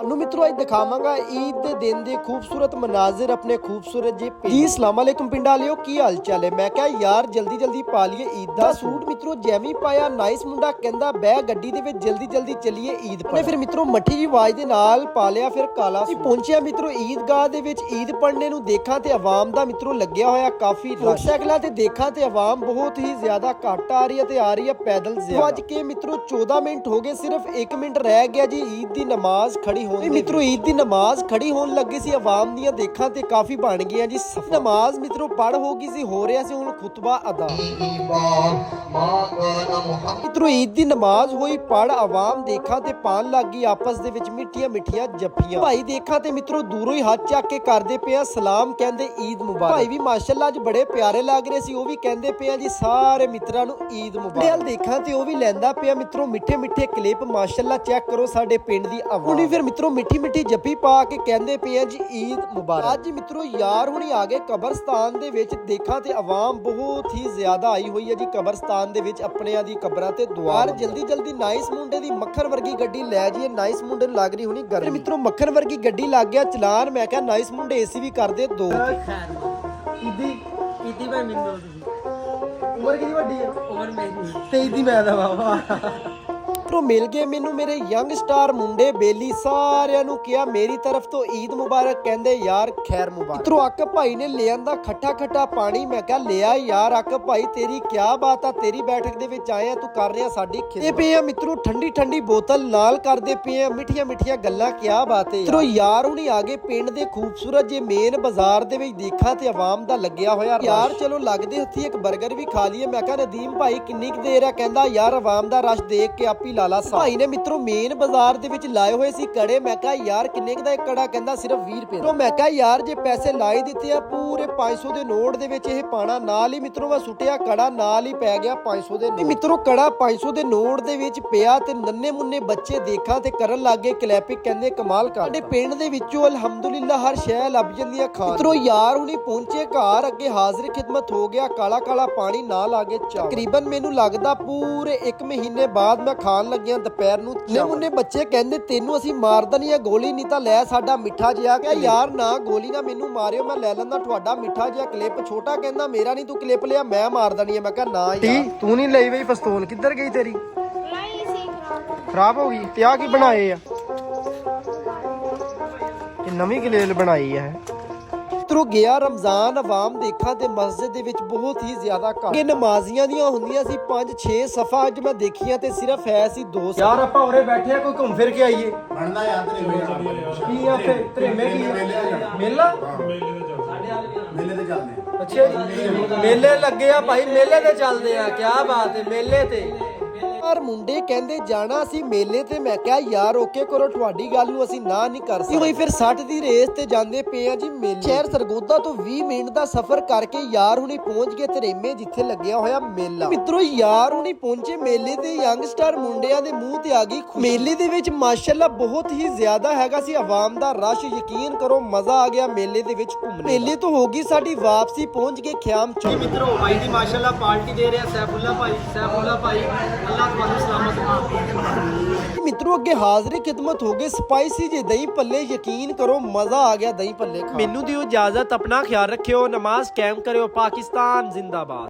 ਤੁਹਾਨੂੰ ਮਿੱਤਰੋ ਅੱਜ ਦਿਖਾਵਾਂਗਾ ਈਦ ਦੇ ਦਿਨ ਦੇ ਖੂਬਸੂਰਤ ਮਨਾਜ਼ਰ ਆਪਣੇ ਖੂਬਸੂਰਤ ਜੇ ਜੀ। ਅਸਲਾਮ ਵਾਲੇਕੁਮ ਪਿੰਡ ਵਾਲਿਓ, ਕੀ ਹਾਲ ਚਾਲ ਹੈ। ਮੈਂ ਕਿਹਾ ਯਾਰ ਜਲਦੀ ਪਾ ਲਈਏ ਈਦ ਦਾ ਸੂਟ। ਮਿੱਤਰੋ ਜੈਵੀ ਪਾਇਆ ਨਾਈਸ ਮੁੰਡਾ ਕਹਿੰਦਾ ਬਹਿ ਗੱਡੀ ਦੇ ਵਿੱਚ ਜਲਦੀ ਚੱਲੀਏ ਈਦ ਪੜ੍ਹਨ। ਫਿਰ ਮਿੱਤਰੋ ਮੱਠੀ ਜੀ ਆਵਾਜ਼ ਦੇ ਨਾਲ ਪਾ ਲਿਆ ਫਿਰ ਕਾਲਾ ਸੂਟ। ਪਹੁੰਚਿਆ ਮਿੱਤਰੋ ਈਦਗਾਹ ਦੇ ਵਿੱਚ ਈਦ ਪੜ੍ਹਨੇ ਨੂੰ। ਦੇਖਾਂ ਤੇ ਆਵਾਮ ਦਾ ਮਿੱਤਰੋ ਲੱਗਿਆ ਹੋਇਆ ਕਾਫੀ ਮੋਟਰਸਾਈਕਲਾਂ ਤੇ। ਦੇਖਾਂ ਤੇ ਆਵਾਮ ਬਹੁਤ ਹੀ ਜ਼ਿਆਦਾ ਘੱਟ ਆ ਰਹੀ ਹੈ ਤੇ ਆ ਰਹੀ ਹੈ ਪੈਦਲ ਜ਼ਿਆਦਾ। ਅੱਜ ਕੇ ਮਿੱਤਰੋ 14 ਮਿੰਟ ਹੋ ਗਏ, ਸਿਰਫ 1 ਮਿੰਟ ਰਹਿ ਗਿਆ ਜੀ ਈਦ ਦੀ ਨਮਾਜ਼ ਖੜੀ ਹੋਣ ਦੀ। ਮਿੱਤਰੋ ਈਦ ਦੀ ਨਮਾਜ਼ ਖੜੀ ਹੋਣ ਲੱਗੀ ਸੀ, ਆਵਾਮ ਦੀਆਂ ਦੇਖਾਂ ਤੇ ਕਾਫੀ ਬਣ ਗਈਆਂ ਜੀ। ਨਮਾਜ਼ ਮਿੱਤਰੋ ਪੜ ਹੋ ਗਈ ਸੀ, ਹੋ ਰਿਹਾ ਸੀ ਹੁਣ ਖੁਤਬਾ ਅਦਾ। ਮਿੱਤਰੋ ਈਦ ਦੀ ਨਮਾਜ਼ ਹੋਈ ਪੜ, ਆਵਾਮ ਦੇਖਾਂ ਤੇ ਪਾਣ ਲੱਗ ਗਈ ਆਪਸ ਦੇ ਵਿੱਚ ਮਿੱਠੀਆਂ ਜੱਫੀਆਂ। ਭਾਈ ਦੇਖਾਂ ਤੇ ਮਿੱਤਰੋ ਦੂਰੋਂ ਹੀ ਹੱਥ ਚੱਕ ਕੇ ਕਰਦੇ ਪਿਆ ਸਲਾਮ, ਕਹਿੰਦੇ ਈਦ ਮੁਬਾਰਕ। ਭਾਈ ਵੀ ਮਾਸ਼ਾਅੱਲਾ ਅੱਜ ਬੜੇ ਪਿਆਰੇ ਲੱਗ ਰਹੇ ਸੀ, ਉਹ ਵੀ ਕਹਿੰਦੇ ਪਿਆ ਜੀ ਸਾਰੇ ਮਿੱਤਰਾਂ ਨੂੰ ਈਦ ਮੁਬਾਰਕ। ਦੇਖਾਂ ਤੇ ਉਹ ਵੀ ਲੈਂਦਾ ਪਿਆ ਮਿੱਤਰੋ ਮਿੱਠੇ ਕਲਿੱਪ। ਮਾਸ਼ਾਅੱਲਾ ਚੈੱਕ ਕਰੋ ਸਾਡੇ ਪਿੰਡ ਦੀ ਆਵਾਜ਼। ਹੁਣੀ ਫਿਰ ਮਿੱਤਰੋ ਮਿੱਠੀ ਜੱਫੀ ਪਾ ਕੇ ਕਹਿੰਦੇ ਪਿਆ ਜੀ ਈਦ ਮੁਬਾਰਕ। ਅੱਜ ਮਿੱਤਰੋ ਯਾਰ ਹੁਣੀ ਆ ਗਏ ਕਬਰਸਤਾਨ ਦੇ ਵਿੱਚ। ਦੇਖਾਂ ਤੇ ਆਵਾਮ ਬਹੁਤ ਹੀ ਜ਼ਿਆਦਾ ਆਈ ਹੋਈ ਹੈ ਜੀ ਕਬਰਸਤਾਨ ਦੇ ਵਿੱਚ, ਆਪਣਿਆਂ ਦੀ ਕਬਰਾਂ ਤੇ ਦੁਆ। ਜਲਦੀ ਨਾਈਸ ਮੁੰਡੇ ਦੀ ਮੱਖਣ ਵਰਗੀ ਗੱਡੀ ਲੈ ਜਾਈਏ। ਨਾਈਸ ਮੁੰਡੇ ਨੂੰ ਲੱਗ ਰਹੀ ਹੁਣੀ ਗਰਮੀ। ਮਿੱਤਰੋ ਮੱਖਣ ਵਰਗੀ ਗੱਡੀ ਲੱਗ ਗਿਆ ਚਲਾਨ। ਮੈਂ ਕਿਹਾ ਨਾਈਸ ਮੁੰਡੇ ਏਸੀ ਵੀ ਕਰਦੇ ਦੋ। ਈਦੀ ਭਾਈ ਮਿੰਦੋ ਤੁਸੀਂ ਉਮਰ ਕਿੰਨੀ ਵੱਡੀ ਹੈ? ਉਮਰ ਮੇਰੀ 23 ਦੀ। ਮੈਂ ਦਾ ਵਾਵਾ ਮਿੱਤਰੋ ਮਿਲ ਗਏ ਮੈਨੂੰ ਮੇਰੇ ਯੰਗ ਸਟਾਰ ਮੁੰਡੇ ਬੇਲੀ। ਸਾਰਿਆਂ ਨੂੰ ਕਿਹਾ ਮੇਰੀ ਤਰਫ ਤੋਂ ਈਦ ਮੁਬਾਰਕ, ਕਹਿੰਦੇ ਯਾਰ ਖੈਰ ਮੁਬਾਰਕ। ਮਿੱਤਰੋ ਅੱਕ ਭਾਈ ਨੇ ਲੈ ਆਂਦਾ ਖੱਟਾ ਪਾਣੀ। ਮੈਂ ਕਿਹਾ ਲਿਆ ਯਾਰ ਅੱਕ ਭਾਈ, ਤੇਰੀ ਕਿਆ ਬਾਤ ਆ, ਤੇਰੀ ਬੈਠਕ ਦੇ ਵਿੱਚ ਆਏ ਆ, ਤੂੰ ਕਰ ਰਿਹਾ ਸਾਡੀ ਖਿਦਮਤ। ਪਏ ਆ ਮਿੱਤਰੋ ਠੰਡੀ ਬੋਤਲ ਨਾਲ ਕਰਦੇ ਪਏ ਆ ਮਿੱਠੀਆਂ ਗੱਲਾਂ, ਕਿਆ ਬਾਤ ਹੈ। ਮਿੱਤਰੋ ਯਾਰ ਹੁਣੀ ਆ ਗਏ ਪਿੰਡ ਦੇ ਖੂਬਸੂਰਤ ਜੇ ਮੇਨ ਬਾਜ਼ਾਰ ਦੇ ਵਿੱਚ। ਦੇਖਾਂ ਤੇ ਆਵਾਮ ਦਾ ਲੱਗਿਆ ਹੋਇਆ ਯਾਰ, ਚਲੋ ਲੱਗਦੇ ਹੱਥੀ ਇੱਕ 버ਗਰ ਵੀ ਖਾ ਲਈਏ। ਮੈਂ ਕਿਹਾ ਨਦੀਮ ਭਾਈ ਕਿੰਨੀ ਕੁ ਦੇਰ ਆ, ਕਹਿੰਦਾ ਯਾਰ ਆਵਾਮ ਦਾ ਰਸ਼ ਦੇਖ ਕੇ ਆਪੀ ਲਾਲਾ ਸਾਹਿਬ। ਭਾਈ ਨੇ ਮਿੱਤਰੋ ਮੇਨ ਬਾਜ਼ਾਰ ਦੇ ਵਿੱਚ ਲਾਏ ਹੋਏ ਸੀ ਕੜੇ। ਮੈਂ ਕਿਹਾ ਯਾਰ ਕਿੰਨੇ ਕੁ ਦਾ ਇੱਕ ਕੜਾ, ਕਹਿੰਦਾ ਸਿਰਫ 20 ਰੁਪਏ ਦਾ। ਮੈਂ ਕਿਹਾ ਯਾਰ ਜੇ ਪੈਸੇ ਲਾਈ ਦਿੱਤੇ ਆ ਪੂਰੇ 500 ਦੇ ਨੋਟ ਦੇ ਵਿੱਚ ਇਹ ਪਾਣਾ। ਨਾਲ ਹੀ ਮਿੱਤਰੋ ਮੈਂ ਸੁੱਟਿਆ ਕੜਾ, ਨਾਲ ਹੀ ਪੈ ਗਿਆ 500 ਦੇ ਨੋਟ। ਮਿੱਤਰੋ ਕੜਾ 500 ਦੇ ਨੋਟ ਦੇ ਵਿੱਚ ਪਿਆ ਤੇ ਨੰਨੇ ਮੁੰਨੇ ਬੱਚੇ ਦੇਖਾਂ ਤੇ ਕਰਨ ਲੱਗੇ ਕਲੈਪਿਕ, ਕਹਿੰਦੇ ਕਮਾਲ ਕਰ। ਸਾਡੇ ਪਿੰਡ ਦੇ ਵਿੱਚੋਂ ਅਲਹਮਦੁਲਿਲਾ ਹਰ ਸ਼ੈ ਲੱਭ ਜਾਂਦੀਆਂ ਖਾਣ। ਮਿੱਤਰੋ ਯਾਰ ਹੁਣੀ ਪਹੁੰਚੇ ਘਰ, ਅੱਗੇ ਹਾਜ਼ਰ ਖਿਦਮਤ ਹੋ ਗਿਆ ਕਾਲਾ ਪਾਣੀ ਨਾਲ ਆ ਗਏ ਚਾਹ। ਤਕਰੀਬਨ ਮੈਨੂੰ ਲੱਗਦਾ ਪੂਰੇ 1 ਮਹੀਨੇ ਬਾਅਦ ਮੈਂ ਖਾਣ ਲੱਗਿਆ ਦੁਪਹਿਰ ਨੂੰ। ਮੁੰਨੇ ਬੱਚੇ ਕਹਿੰਦੇ ਤੈਨੂੰ ਅਸੀਂ ਮਾਰਦਾ ਨਹੀਂ ਆ ਗੋਲੀ, ਨਹੀਂ ਤਾਂ ਲੈ ਸਾਡਾ ਮਿੱਠਾ ਜਿਹਾ। ਕਿਹਾ ਯਾਰ ਨਾ ਗੋਲੀ ਨਾ ਮੈਨੂੰ ਮਾਰਿਓ, ਮੈਂ ਲੈ ਲੈਂਦਾ ਤੁਹਾਡਾ ਮਿੱਠਾ ਜਿਹਾ ਕਲਿੱਪ। ਛੋਟਾ ਕਹਿੰਦਾ ਮੇਰਾ ਨਹੀਂ ਤੂੰ ਕਲਿੱਪ ਲਿਆ, ਮੈਂ ਮਾਰਦਾ ਨਹੀਂ ਆ। ਮੈਂ ਕਿਹਾ ਨਾ ਯਾਰ ਤੂੰ ਨਹੀਂ ਲਈ ਬਈ ਪਿਸਤੌਲ, ਕਿੱਧਰ ਗਈ ਤੇਰੀ? ਖਰਾਬ ਹੋ ਗਈ। ਤੇ ਆ ਕੀ ਬਣਾਏ ਆ? ਇਹ ਨਵੀਂ ਗਲੇਲ ਬਣਾਈ ਹੈ। ਮਿੱਤਰੋ ਗਿਆ ਰਮਜ਼ਾਨ, ਆਵਾਮ ਦੇਖਾਂ ਤੇ ਮਸਜਿਦ ਦੇ ਵਿੱਚ ਬਹੁਤ ਹੀ ਜ਼ਿਆਦਾ ਘੱਟ। ਇਹ ਨਮਾਜ਼ੀਆਂ ਦੀਆਂ ਹੁੰਦੀਆਂ ਸੀ 5-6 ਸਫਾ, ਅੱਜ ਮੈਂ ਦੇਖੀਆਂ ਤੇ ਸਿਰਫ ਹੈ ਸੀ 2 ਸਫਾ। ਯਾਰ ਆਪਾਂ ਉਰੇ ਬੈਠੇ ਆ, ਕੋਈ ਘੁੰਮ ਫਿਰ ਕੇ ਆਈਏ। ਬਣਦਾ ਯਾਰ ਤੇਰੇ ਕੀ ਆ ਫਿਰ ਧਰੇਮੇ ਕੀ ਮੇਲਾ? ਮੇਲੇ ਤੇ ਚੱਲਦੇ ਆ। ਅੱਛਾ ਜੀ ਮੇਲੇ ਲੱਗੇ ਆ ਭਾਈ, ਮੇਲੇ ਤੇ ਚੱਲਦੇ ਆ। ਕੀ ਬਾਤ ਹੈ, ਮੇਲੇ ਤੇ ਯਾਰ ਮੁੰਡੇ ਕਹਿੰਦੇ ਜਾਣਾ ਸੀ ਮੇਲੇ ਤੇ। ਮੈਂ ਕਿਹਾ ਯਾਰ ਓਕੇ ਕਰੋ, ਤੁਹਾਡੀ ਗੱਲ ਨੂੰ ਅਸੀਂ ਨਾ ਨਹੀਂ ਕਰ ਸਕਦੇ। ਹੋਈ ਫਿਰ 60 ਦੀ ਰੇਸ ਤੇ ਜਾਂਦੇ ਪਏ ਆ ਜੀ ਮੇਲੇ। ਸ਼ਹਿਰ ਸਰਗੋਦਾ ਤੋਂ 20 ਮਿੰਟ ਦਾ ਸਫ਼ਰ ਕਰਕੇ ਯਾਰ ਹੁਣੀ ਪਹੁੰਚ ਗਏ ਧਰੇਮੇ, ਜਿੱਥੇ ਲੱਗਿਆ ਹੋਇਆ ਮੇਲਾ। ਮਿੱਤਰੋ ਯਾਰ ਹੁਣੀ ਪਹੁੰਚੇ ਮੇਲੇ ਤੇ, ਯੰਗਸਟਰ ਮੁੰਡਿਆਂ ਦੇ ਮੂੰਹ ਤੇ ਆ ਗਈ ਮੇਲੇ ਦੇ ਵਿੱਚ ਮਾਸ਼ਾਅੱਲਾ ਬਹੁਤ ਹੀ ਜ਼ਿਆਦਾ ਹੈਗਾ ਸੀ ਆਵਾਮ ਦਾ ਰਸ਼। ਯਕੀਨ ਕਰੋ ਮਜ਼ਾ ਆ ਗਿਆ ਮੇਲੇ ਦੇ ਵਿੱਚ ਘੁੰਮਣ। ਮੇਲੇ ਤੋਂ ਹੋ ਗਈ ਸਾਡੀ ਵਾਪਸੀ, ਪਹੁੰਚ ਗਏ ਖਿਆਮ ਚੌਕ। ਮਿੱਤਰੋ ਭਾਈ ਦੀ ਮਾਸ਼ਾਅੱਲਾ ਪਾਰਟੀ ਦੇ ਰਿਹਾ ਸੈਫੁੱਲਾ ਭਾਈ ਅੱਲਾਹ ਤੁਹਾਨੂੰ ਸਲਾਮਤ। ਮਿੱਤਰੋ ਅੱਗੇ ਹਾਜ਼ਰੀ ਖਿਦਮਤ ਹੋ ਗਈ ਸਪਾਈਸੀ ਜੇ ਦਹੀਂ ਭੱਲੇ। ਯਕੀਨ ਕਰੋ ਮਜ਼ਾ ਆ ਗਿਆ ਦਹੀਂ ਭੱਲੇ ਖਾ। ਮੈਨੂੰ ਦਿਓ ਇਜਾਜ਼ਤ, ਆਪਣਾ ਖਿਆਲ ਰੱਖਿਓ, ਨਮਾਜ਼ ਕਾਇਮ ਕਰਿਓ। ਪਾਕਿਸਤਾਨ ਜ਼ਿੰਦਾਬਾਦ।